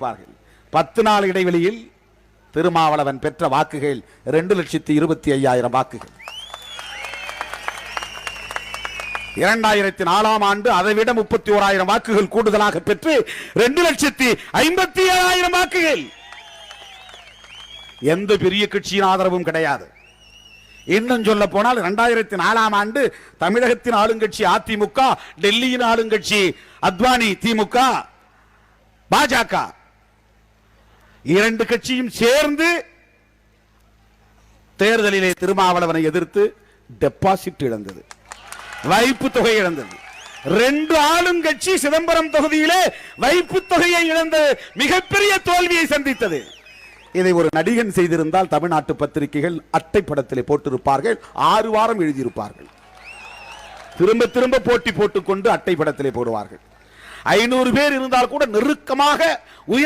எழுதியிருப்பார்கள். 10 நாள் இடைவெளியில் திருமாவளவன் பெற்ற வாக்குகள் 2,25,000 வாக்குகள். 2004ஆம் ஆண்டு அதைவிட 31,000 வாக்குகள் கூடுதலாக பெற்று 2,57,000 வாக்குகள். எந்த பெரிய கட்சியின் ஆதரவும் கிடையாது. இன்னும் சொல்ல போனால் 2004ஆம் ஆண்டு தமிழகத்தின் ஆளுங்கட்சி அதிமுக, டெல்லியின் ஆளுங்கட்சி அத்வானி திமுக, பாஜக இரண்டு கட்சியும் சேர்ந்து தேர்தலிலே திருமாவளவனை எதிர்த்து டெபாசிட் இழந்தது, வைப்பு தொகை இழந்தது. 2 ஆளுங்கட்சி சிதம்பரம் தொகுதியிலே வைப்பு தொகையை இழந்த மிகப்பெரிய தோல்வியை சந்தித்தது. இதை ஒரு நடிகன் செய்திருந்தால் தமிழ்நாட்டு பத்திரிகைகள் அட்டைப்படத்திலே போட்டிருப்பார்கள், 6 வாரம் எழுதியிருப்பார்கள். திரும்ப திரும்ப போட்டி போட்டுக்கொண்டு அட்டைப்படத்திலே போடுவார்கள். 500 பேர் இருந்தால் கூட நெருக்கமாக உயர்